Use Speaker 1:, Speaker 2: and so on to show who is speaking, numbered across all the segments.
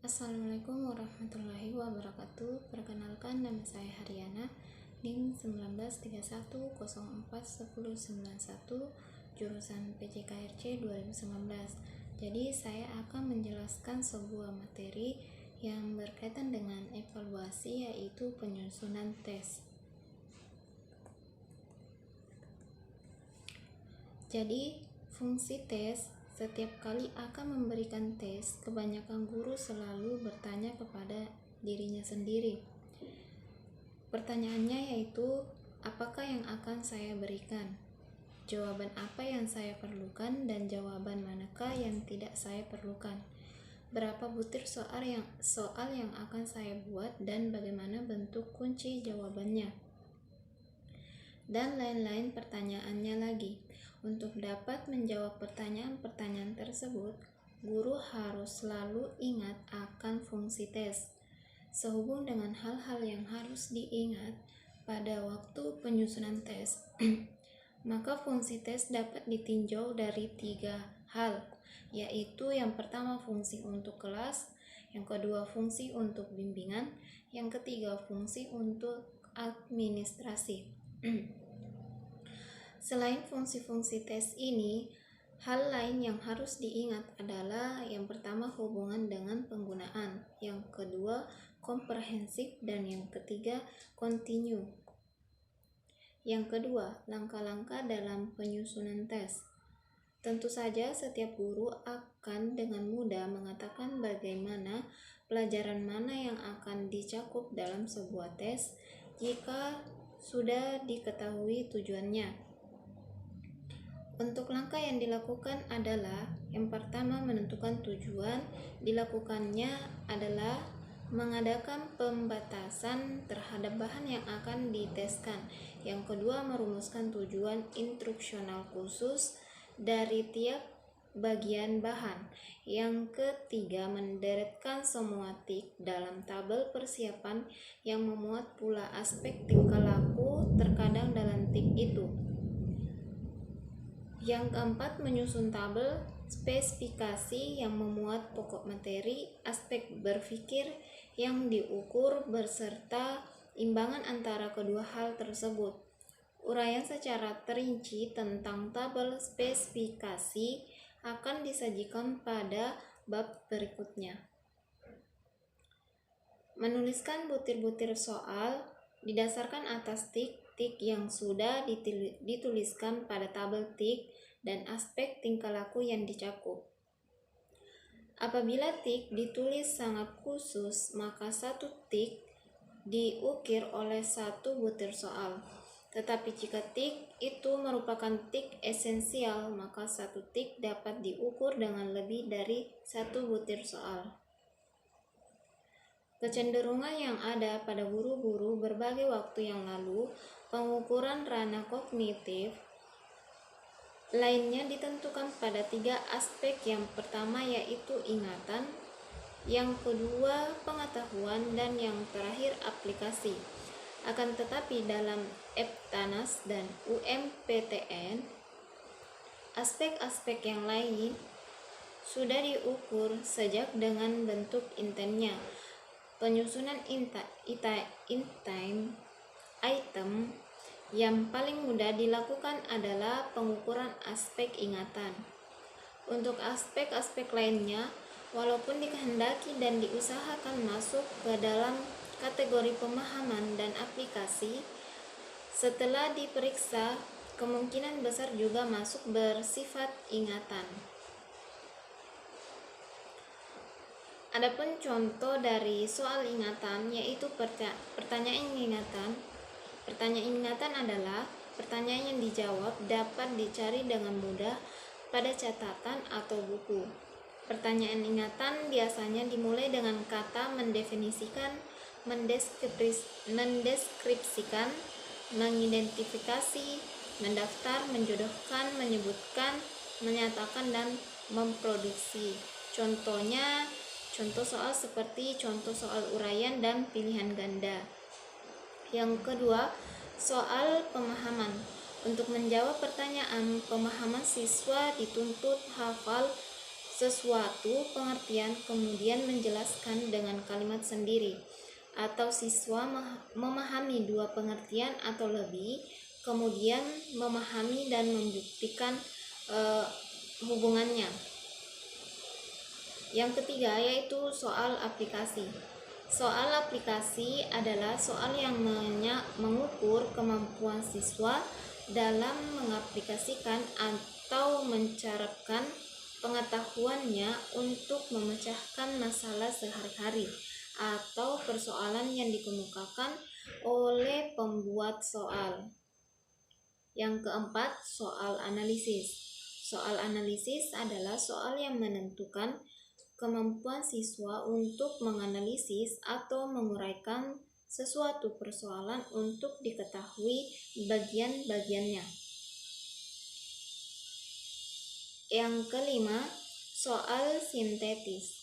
Speaker 1: Assalamualaikum warahmatullahi wabarakatuh. Perkenalkan, nama saya Haryana, NIM 1931041091, jurusan PJKRC 2019. Jadi saya akan menjelaskan sebuah materi yang berkaitan dengan evaluasi, yaitu penyusunan tes. Jadi fungsi tes, setiap kali akan memberikan tes, kebanyakan guru selalu bertanya kepada dirinya sendiri. Pertanyaannya yaitu, apakah yang akan saya berikan? Jawaban apa yang saya perlukan dan jawaban manakah yang tidak saya perlukan? Berapa butir soal yang akan saya buat dan bagaimana bentuk kunci jawabannya? Dan lain-lain pertanyaannya lagi. Untuk dapat menjawab pertanyaan-pertanyaan tersebut, guru harus selalu ingat akan fungsi tes. Sehubung dengan hal-hal yang harus diingat pada waktu penyusunan tes, maka fungsi tes dapat ditinjau dari 3 hal, yaitu yang pertama fungsi untuk kelas, yang kedua fungsi untuk bimbingan, yang ketiga fungsi untuk administrasi. Selain fungsi-fungsi tes ini, hal lain yang harus diingat adalah yang pertama hubungan dengan penggunaan, yang kedua komprehensif, dan yang ketiga kontinu. Yang kedua, langkah-langkah dalam penyusunan tes. Tentu saja setiap guru akan dengan mudah mengatakan bagaimana pelajaran mana yang akan dicakup dalam sebuah tes jika sudah diketahui tujuannya. Untuk langkah yang dilakukan adalah yang pertama menentukan tujuan. Dilakukannya adalah mengadakan pembatasan terhadap bahan yang akan diteskan. Yang kedua, merumuskan tujuan instruksional khusus dari tiap bagian bahan. Yang ketiga, menderetkan semua tik dalam tabel persiapan yang memuat pula aspek tingkah laku terkadang dalam tik itu. Yang keempat, menyusun tabel spesifikasi yang memuat pokok materi, aspek berpikir yang diukur beserta imbangan antara kedua hal tersebut. Uraian secara terinci tentang tabel spesifikasi akan disajikan pada bab berikutnya. Menuliskan butir-butir soal didasarkan atas tik-tik yang sudah dituliskan pada tabel tik dan aspek tingkah laku yang dicakup. Apabila tik ditulis sangat khusus, maka satu tik diukir oleh satu butir soal. Tetapi jika tik itu merupakan tik esensial, maka satu tik dapat diukur dengan lebih dari satu butir soal. Kecenderungan yang ada pada guru-guru berbagai waktu yang lalu, pengukuran ranah kognitif lainnya ditentukan pada 3 aspek. Yang pertama yaitu ingatan, yang kedua pengetahuan, dan yang terakhir aplikasi. Akan tetapi dalam EBTANAS dan UMPTN, aspek-aspek yang lain sudah diukur sejak dengan bentuk intennya. Penyusunan item yang paling mudah dilakukan adalah pengukuran aspek ingatan. Untuk aspek-aspek lainnya, walaupun dikehendaki dan diusahakan masuk ke dalam kategori pemahaman dan aplikasi, setelah diperiksa, kemungkinan besar juga masuk bersifat ingatan. Adapun contoh dari soal ingatan yaitu pertanyaan ingatan. Pertanyaan ingatan adalah pertanyaan yang dijawab dapat dicari dengan mudah pada catatan atau buku. Pertanyaan ingatan biasanya dimulai dengan kata mendefinisikan, mendeskripsikan, mengidentifikasi, mendaftar, menjodohkan, menyebutkan, menyatakan, dan memproduksi. Contoh soal seperti contoh soal uraian dan pilihan ganda. Yang kedua, soal pemahaman. Untuk menjawab pertanyaan pemahaman, siswa dituntut hafal sesuatu pengertian kemudian menjelaskan dengan kalimat sendiri, atau siswa memahami dua pengertian atau lebih, kemudian memahami dan membuktikan hubungannya. Yang ketiga yaitu soal aplikasi. Soal aplikasi adalah soal yang mengukur kemampuan siswa dalam mengaplikasikan atau mencerapkan pengetahuannya untuk memecahkan masalah sehari-hari atau persoalan yang dikemukakan oleh pembuat soal. Yang keempat, soal analisis. Soal analisis adalah soal yang menentukan kemampuan siswa untuk menganalisis atau menguraikan sesuatu persoalan untuk diketahui bagian-bagiannya. Yang kelima, soal sintetis.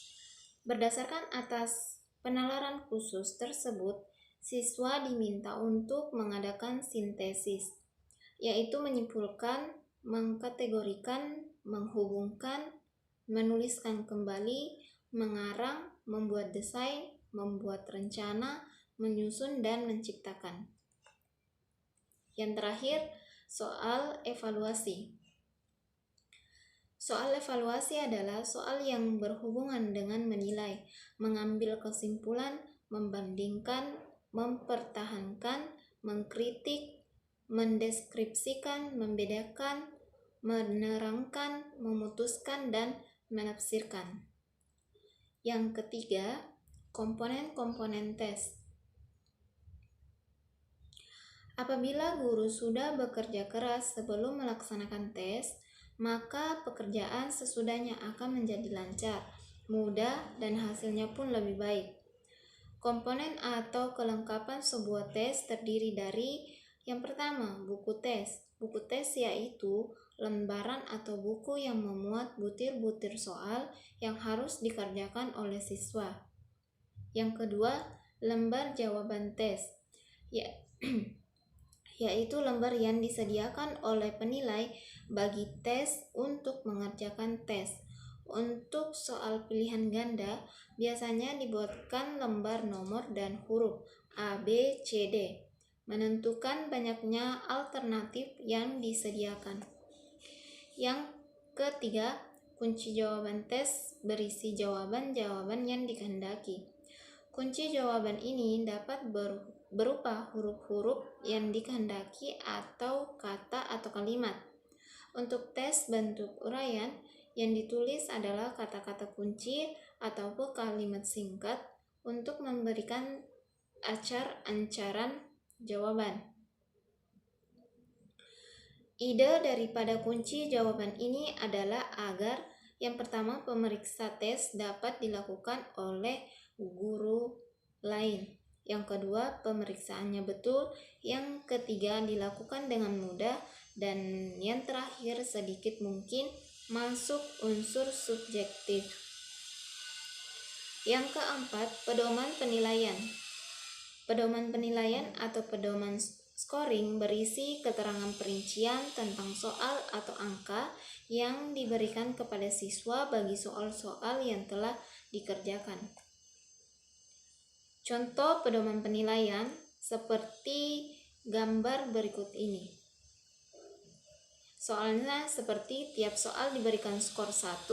Speaker 1: Berdasarkan atas penalaran khusus tersebut, siswa diminta untuk mengadakan sintesis, yaitu menyimpulkan, mengkategorikan, menghubungkan, menuliskan kembali, mengarang, membuat desain, membuat rencana, menyusun, dan menciptakan. Yang terakhir, soal evaluasi. Soal evaluasi adalah soal yang berhubungan dengan menilai, mengambil kesimpulan, membandingkan, mempertahankan, mengkritik, mendeskripsikan, membedakan, menerangkan, memutuskan, dan menafsirkan. Yang ketiga, komponen-komponen tes. Apabila guru sudah bekerja keras sebelum melaksanakan tes, maka pekerjaan sesudahnya akan menjadi lancar, mudah, dan hasilnya pun lebih baik. Komponen atau kelengkapan sebuah tes terdiri dari yang pertama, buku tes. Buku tes yaitu lembaran atau buku yang memuat butir-butir soal yang harus dikerjakan oleh siswa. Yang kedua, lembar jawaban tes, yaitu lembar yang disediakan oleh penilai bagi tes untuk mengerjakan tes. Untuk soal pilihan ganda, biasanya dibuatkan lembar nomor dan huruf A, B, C, D, menentukan banyaknya alternatif yang disediakan. Yang ketiga, kunci jawaban tes berisi jawaban-jawaban yang dikehendaki. Kunci jawaban ini dapat berupa huruf-huruf yang dikehendaki atau kata atau kalimat. Untuk tes bentuk uraian, yang ditulis adalah kata-kata kunci atau kalimat singkat untuk memberikan ancaran jawaban. Ide daripada kunci jawaban ini adalah agar yang pertama pemeriksa tes dapat dilakukan oleh guru lain. Yang kedua, pemeriksaannya betul. Yang ketiga, dilakukan dengan mudah. Dan yang terakhir, sedikit mungkin masuk unsur subjektif. Yang keempat, pedoman penilaian. Pedoman penilaian atau pedoman scoring berisi keterangan perincian tentang soal atau angka yang diberikan kepada siswa bagi soal-soal yang telah dikerjakan. Contoh pedoman penilaian seperti gambar berikut ini. Soalnya seperti tiap soal diberikan skor 1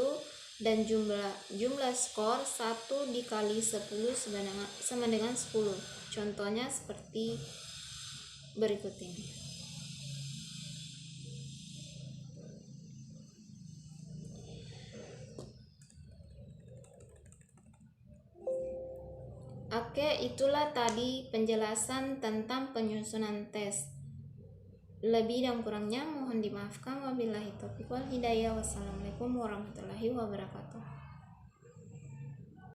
Speaker 1: dan jumlah skor 1 dikali 10 sama dengan 10. Contohnya seperti berikut ini. Oke, itulah tadi penjelasan tentang penyusunan tes. Lebih dan kurangnya mohon dimaafkan. Wabillahi taufiq wal hidayah. Wassalamualaikum warahmatullahi wabarakatuh.